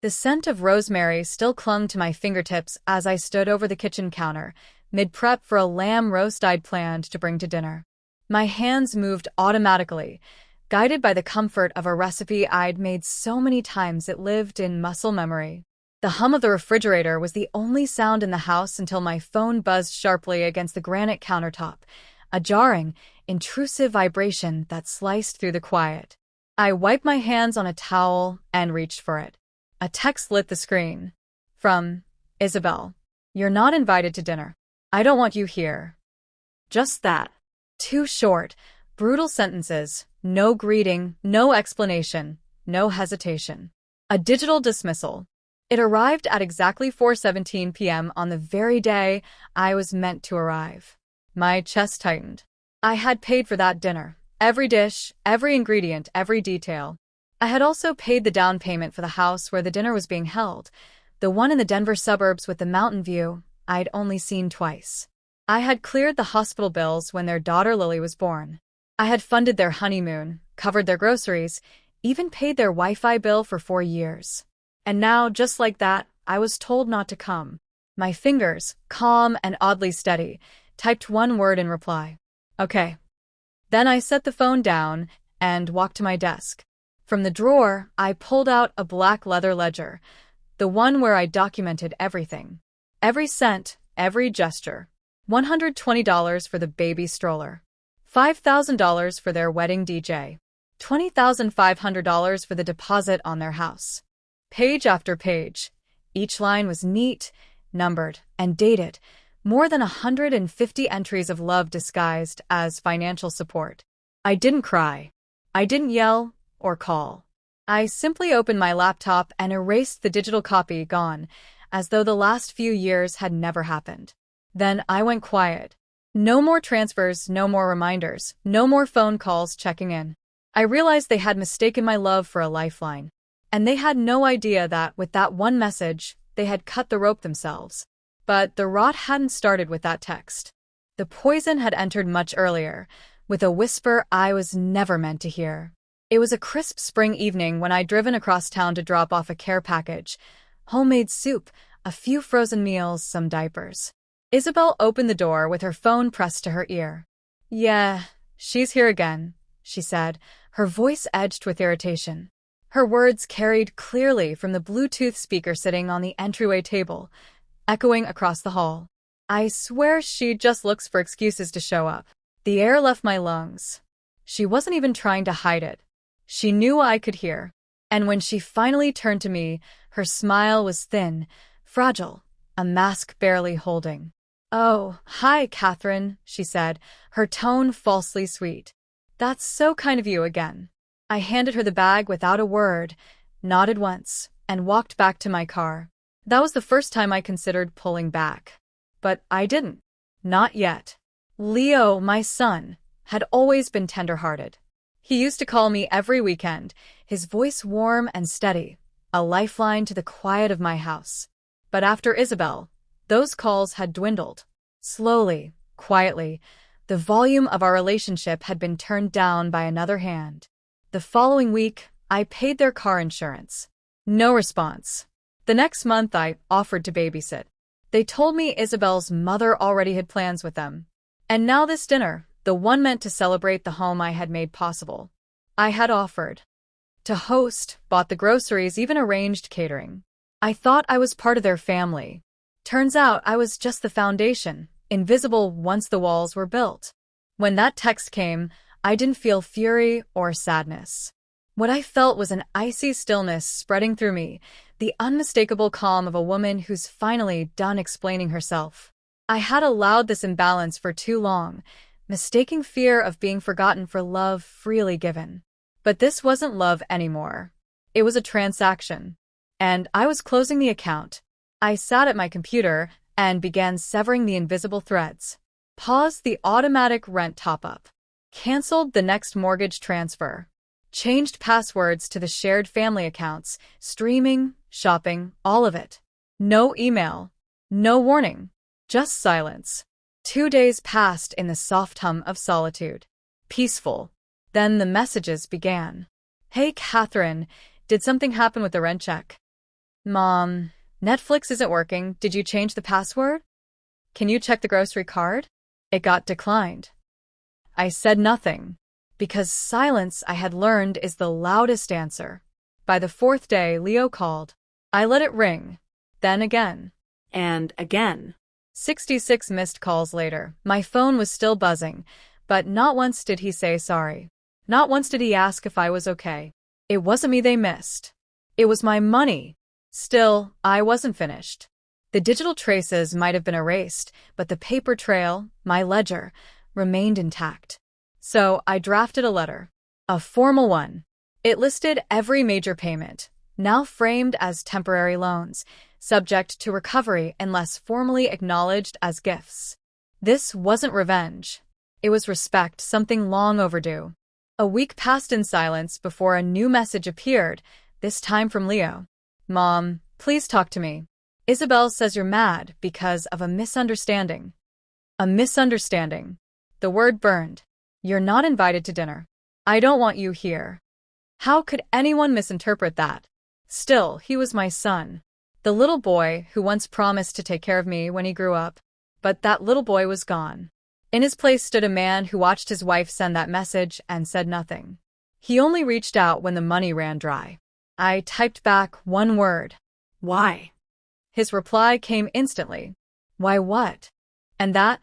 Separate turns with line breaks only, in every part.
The scent of rosemary still clung to my fingertips as I stood over the kitchen counter, mid-prep for a lamb roast I'd planned to bring to dinner. My hands moved automatically, guided by the comfort of a recipe I'd made so many times it lived in muscle memory. The hum of the refrigerator was the only sound in the house until my phone buzzed sharply against the granite countertop, a jarring, intrusive vibration that sliced through the quiet. I wiped my hands on a towel and reached for it. A text lit the screen. From Isabel. You're not invited to dinner. I don't want you here. Just that. Two short, brutal sentences, no greeting, no explanation, no hesitation. A digital dismissal. It arrived at exactly 4:17 p.m. on the very day I was meant to arrive. My chest tightened. I had paid for that dinner. Every dish, every ingredient, every detail. I had also paid the down payment for the house where the dinner was being held, the one in the Denver suburbs with the mountain view I'd only seen twice. I had cleared the hospital bills when their daughter Lily was born. I had funded their honeymoon, covered their groceries, even paid their Wi-Fi bill for 4 years. And now, just like that, I was told not to come. My fingers, calm and oddly steady, typed one word in reply. Okay. Then I set the phone down and walked to my desk. From the drawer, I pulled out a black leather ledger, the one where I documented everything. Every cent, every gesture. $120 for the baby stroller. $5,000 for their wedding DJ. $20,500 for the deposit on their house. Page after page. Each line was neat, numbered, and dated. More than 150 entries of love disguised as financial support. I didn't cry. I didn't yell or call. I simply opened my laptop and erased the digital copy, gone, as though the last few years had never happened. Then I went quiet. No more transfers, no more reminders, no more phone calls checking in. I realized they had mistaken my love for a lifeline. And they had no idea that, with that one message, they had cut the rope themselves. But the rot hadn't started with that text. The poison had entered much earlier, with a whisper I was never meant to hear. It was a crisp spring evening when I'd driven across town to drop off a care package. Homemade soup, a few frozen meals, some diapers. Isabel opened the door with her phone pressed to her ear. Yeah, she's here again, she said, her voice edged with irritation. Her words carried clearly from the Bluetooth speaker sitting on the entryway table, echoing across the hall. I swear she just looks for excuses to show up. The air left my lungs. She wasn't even trying to hide it. She knew I could hear. And when she finally turned to me, her smile was thin, fragile, a mask barely holding. Oh, hi, Catherine, she said, her tone falsely sweet. That's so kind of you again. I handed her the bag without a word, nodded once, and walked back to my car. That was the first time I considered pulling back. But I didn't. Not yet. Leo, my son, had always been tender-hearted. He used to call me every weekend, his voice warm and steady, a lifeline to the quiet of my house. But after Isabel, those calls had dwindled. Slowly, quietly, the volume of our relationship had been turned down by another hand. The following week, I paid their car insurance. No response. The next month, I offered to babysit. They told me Isabel's mother already had plans with them. And now this dinner, the one meant to celebrate the home I had made possible. I had offered to host, bought the groceries, even arranged catering. I thought I was part of their family. Turns out I was just the foundation, invisible once the walls were built. When that text came, I didn't feel fury or sadness. What I felt was an icy stillness spreading through me, the unmistakable calm of a woman who's finally done explaining herself. I had allowed this imbalance for too long, mistaking fear of being forgotten for love freely given. But this wasn't love anymore. It was a transaction. And I was closing the account. I sat at my computer and began severing the invisible threads. Paused the automatic rent top-up. Canceled the next mortgage transfer. Changed passwords to the shared family accounts, streaming, shopping, all of it. No email. No warning. Just silence. 2 days passed in the soft hum of solitude. Peaceful. Then the messages began. Hey, Catherine, did something happen with the rent check? Mom, Netflix isn't working. Did you change the password? Can you check the grocery card? It got declined. I said nothing, because silence, I had learned, is the loudest answer. By the fourth day, Leo called. I let it ring. Then again.
And again.
66 missed calls later, my phone was still buzzing, but not once did he say sorry. Not once did he ask if I was okay. It wasn't me they missed. It was my money. Still, I wasn't finished. The digital traces might have been erased, but the paper trail, my ledger, remained intact. So I drafted a letter. A formal one. It listed every major payment, now framed as temporary loans, subject to recovery unless formally acknowledged as gifts. This wasn't revenge. It was respect, something long overdue. A week passed in silence before a new message appeared, this time from Leo. Mom, please talk to me. Isabel says you're mad because of a misunderstanding. A misunderstanding. The word burned. You're not invited to dinner. I don't want you here. How could anyone misinterpret that? Still, he was my son. The little boy who once promised to take care of me when he grew up. But that little boy was gone. In his place stood a man who watched his wife send that message and said nothing. He only reached out when the money ran dry. I typed back one word. Why? His reply came instantly. Why what? And that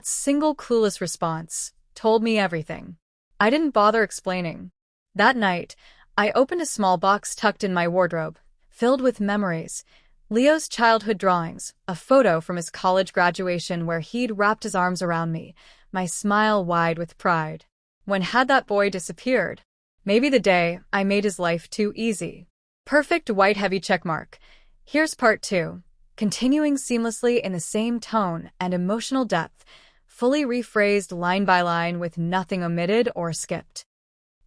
single clueless response told me everything. I didn't bother explaining. That night, I opened a small box tucked in my wardrobe, filled with memories. Leo's childhood drawings, a photo from his college graduation where he'd wrapped his arms around me, my smile wide with pride. When had that boy disappeared? Maybe the day I made his life too easy. Perfect white heavy checkmark. Here's part 2. Continuing seamlessly in the same tone and emotional depth, fully rephrased line by line with nothing omitted or skipped.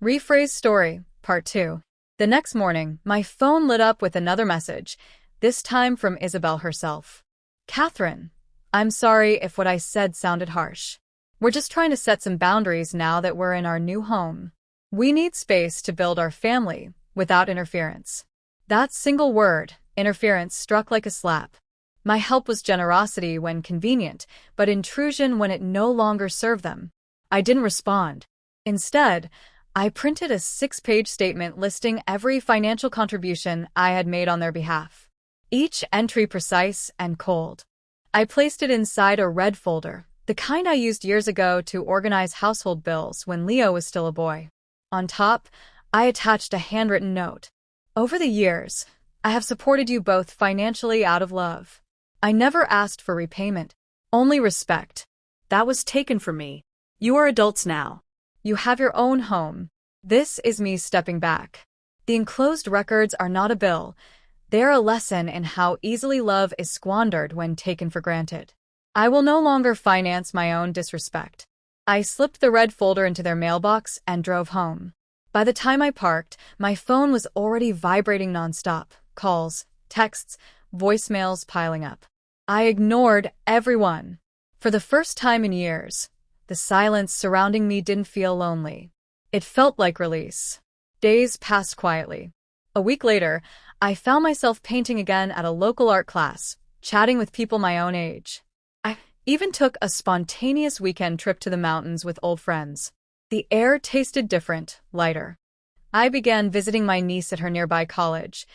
Rephrase story, part 2. The next morning, my phone lit up with another message, this time from Isabel herself. Catherine, I'm sorry if what I said sounded harsh. We're just trying to set some boundaries now that we're in our new home. We need space to build our family without interference. That single word, interference, struck like a slap. My help was generosity when convenient, but intrusion when it no longer served them. I didn't respond. Instead, I printed a 6-page statement listing every financial contribution I had made on their behalf. Each entry precise and cold. I placed it inside a red folder, the kind I used years ago to organize household bills when Leo was still a boy. On top, I attached a handwritten note. Over the years, I have supported you both financially out of love. I never asked for repayment, only respect. That was taken from me. You are adults now. You have your own home. This is me stepping back. The enclosed records are not a bill. They are a lesson in how easily love is squandered when taken for granted. I will no longer finance my own disrespect. I slipped the red folder into their mailbox and drove home. By the time I parked, my phone was already vibrating nonstop. Calls, texts, voicemails piling up. I ignored everyone. For the first time in years, the silence surrounding me didn't feel lonely. It felt like release. Days passed quietly. A week later, I found myself painting again at a local art class, chatting with people my own age. I even took a spontaneous weekend trip to the mountains with old friends. The air tasted different, lighter. I began visiting my niece at her nearby college.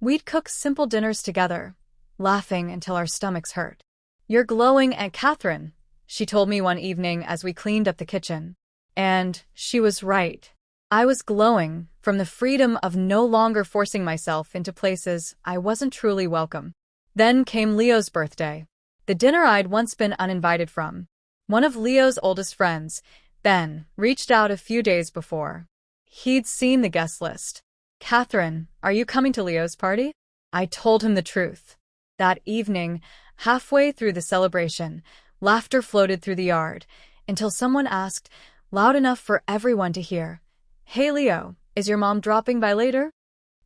We'd cook simple dinners together, laughing until our stomachs hurt. You're glowing, Aunt Catherine, she told me one evening as we cleaned up the kitchen. And she was right. I was glowing from the freedom of no longer forcing myself into places I wasn't truly welcome. Then came Leo's birthday. The dinner I'd once been uninvited from. One of Leo's oldest friends, Ben, reached out a few days before. He'd seen the guest list. Catherine, are you coming to Leo's party? I told him the truth. That evening, halfway through the celebration, laughter floated through the yard, until someone asked, loud enough for everyone to hear, "Hey Leo, is your mom dropping by later?"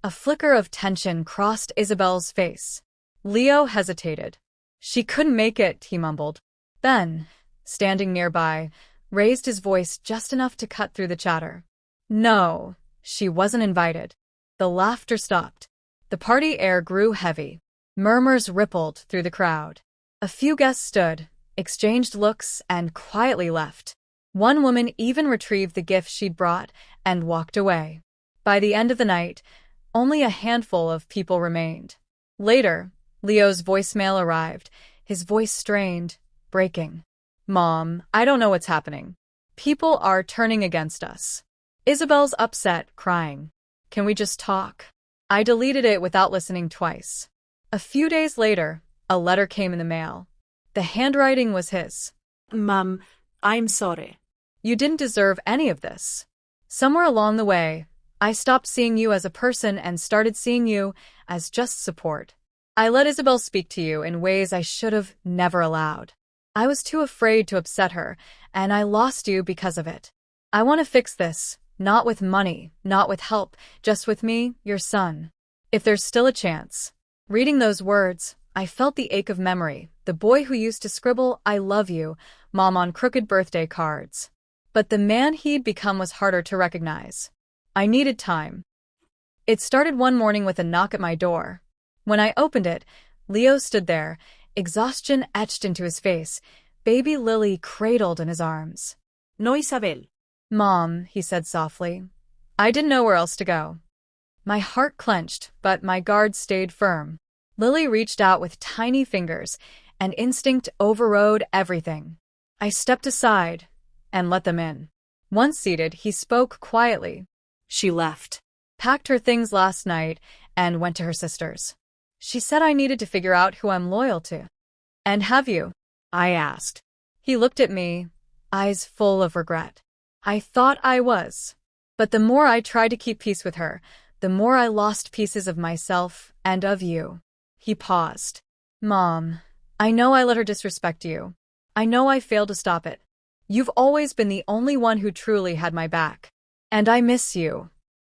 A flicker of tension crossed Isabel's face. Leo hesitated. She couldn't make it, he mumbled. Ben, standing nearby, raised his voice just enough to cut through the chatter. No, she wasn't invited. The laughter stopped. The party air grew heavy. Murmurs rippled through the crowd. A few guests stood, exchanged looks, and quietly left. One woman even retrieved the gift she'd brought and walked away. By the end of the night, only a handful of people remained. Later, Leo's voicemail arrived, his voice strained, breaking. "Mom, I don't know what's happening. People are turning against us. Isabel's upset, crying. Can we just talk?" I deleted it without listening twice. A few days later, a letter came in the mail. The handwriting was his.
"Mom, I'm sorry.
You didn't deserve any of this. Somewhere along the way, I stopped seeing you as a person and started seeing you as just support. I let Isabel speak to you in ways I should have never allowed. I was too afraid to upset her, and I lost you because of it. I want to fix this, not with money, not with help, just with me, your son. If there's still a chance." Reading those words, I felt the ache of memory, the boy who used to scribble "I love you, Mom" on crooked birthday cards. But the man he'd become was harder to recognize. I needed time. It started one morning with a knock at my door. When I opened it, Leo stood there, exhaustion etched into his face, baby Lily cradled in his arms.
No, Isabel.
"Mom," he said softly. I didn't know where else to go. My heart clenched, but my guard stayed firm. Lily reached out with tiny fingers, and instinct overrode everything. I stepped aside and let them in. Once seated, he spoke quietly.
She left.
Packed her things last night and went to her sister's. She said I needed to figure out who I'm loyal to. "And have you?" I asked. He looked at me, eyes full of regret. I thought I was. But the more I tried to keep peace with her, the more I lost pieces of myself and of you. He paused. "Mom, I know I let her disrespect you. I know I failed to stop it. You've always been the only one who truly had my back. And I miss you."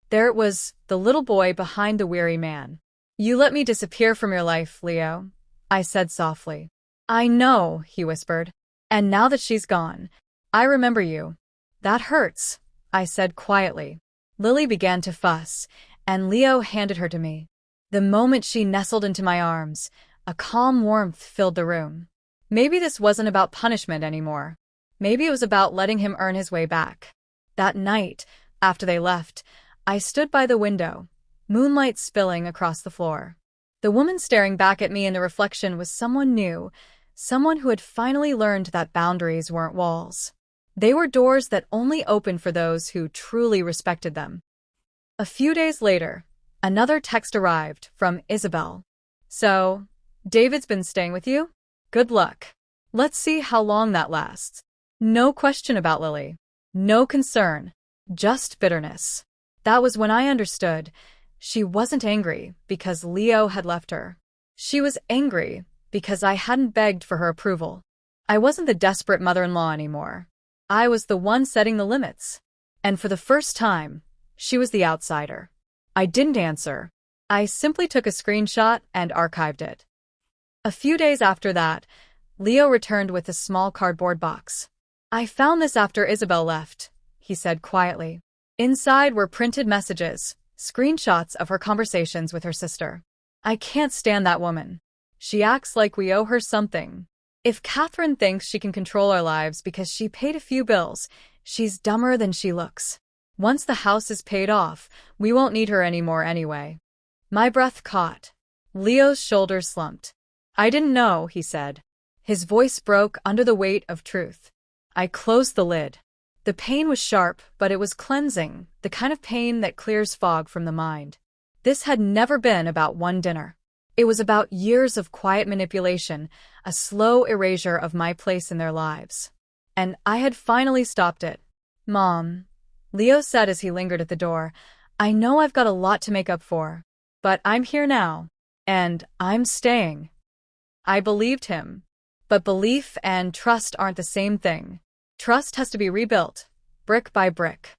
There it was, the little boy behind the weary man. "You let me disappear from your life, Leo," I said softly. "I know," he whispered. "And now that she's gone, I remember you." "That hurts," I said quietly. Lily began to fuss, and Leo handed her to me. The moment she nestled into my arms, a calm warmth filled the room. Maybe this wasn't about punishment anymore. Maybe it was about letting him earn his way back. That night, after they left, I stood by the window, moonlight spilling across the floor. The woman staring back at me in the reflection was someone new, someone who had finally learned that boundaries weren't walls. They were doors that only opened for those who truly respected them. A few days later, another text arrived from Isabel. "So, David's been staying with you? Good luck. Let's see how long that lasts." No question about Lily. No concern. Just bitterness. That was when I understood. She wasn't angry because Leo had left her. She was angry because I hadn't begged for her approval. I wasn't the desperate mother-in-law anymore. I was the one setting the limits. And for the first time, she was the outsider. I didn't answer. I simply took a screenshot and archived it. A few days after that, Leo returned with a small cardboard box. "I found this after Isabel left," he said quietly. Inside were printed messages, screenshots of her conversations with her sister. "I can't stand that woman. She acts like we owe her something. If Catherine thinks she can control our lives because she paid a few bills, she's dumber than she looks. Once the house is paid off, we won't need her anymore anyway." My breath caught. Leo's shoulders slumped. "I didn't know," he said. His voice broke under the weight of truth. I closed the lid. The pain was sharp, but it was cleansing, the kind of pain that clears fog from the mind. This had never been about one dinner. It was about years of quiet manipulation, a slow erasure of my place in their lives. And I had finally stopped it. "Mom," Leo said as he lingered at the door, "I know I've got a lot to make up for. But I'm here now. And I'm staying." I believed him. But belief and trust aren't the same thing. Trust has to be rebuilt, brick by brick.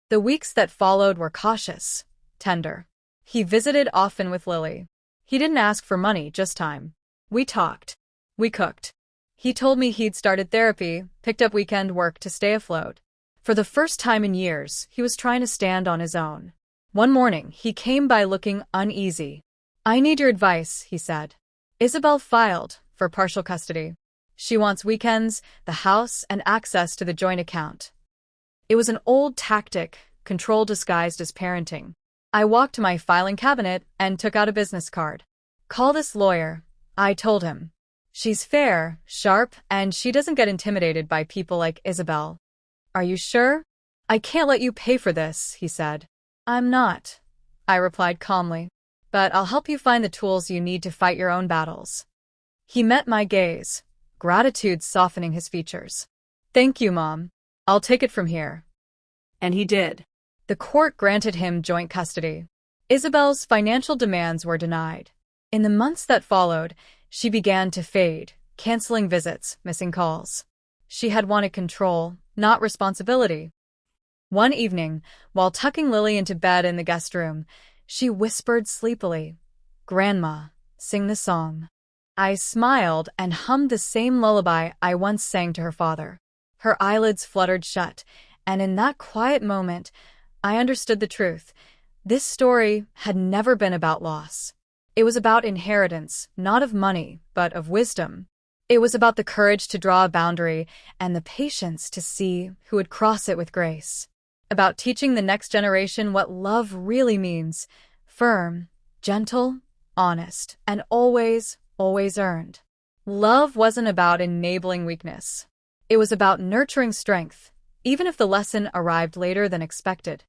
The weeks that followed were cautious, tender. He visited often with Lily. He didn't ask for money, just time. We talked. We cooked. He told me he'd started therapy, picked up weekend work to stay afloat. For the first time in years, he was trying to stand on his own. One morning, he came by looking uneasy. "I need your advice," he said. "Isabel filed for partial custody. She wants weekends, the house, and access to the joint account." It was an old tactic, control disguised as parenting. I walked to my filing cabinet and took out a business card. "Call this lawyer," I told him. "She's fair, sharp, and she doesn't get intimidated by people like Isabel." "Are you sure?" "I can't let you pay for this," he said. "I'm not," I replied calmly. "But I'll help you find the tools you need to fight your own battles." He met my gaze, gratitude softening his features. "Thank you, Mom. I'll take it from here."
And he did.
The court granted him joint custody. Isabel's financial demands were denied. In the months that followed, she began to fade, canceling visits, missing calls. She had wanted control, not responsibility. One evening, while tucking Lily into bed in the guest room, she whispered sleepily, "Grandma, sing the song." I smiled and hummed the same lullaby I once sang to her father. Her eyelids fluttered shut, and in that quiet moment, I understood the truth. This story had never been about loss. It was about inheritance, not of money, but of wisdom. It was about the courage to draw a boundary and the patience to see who would cross it with grace. About teaching the next generation what love really means: firm, gentle, honest, and always, always earned. Love wasn't about enabling weakness. It was about nurturing strength, even if the lesson arrived later than expected.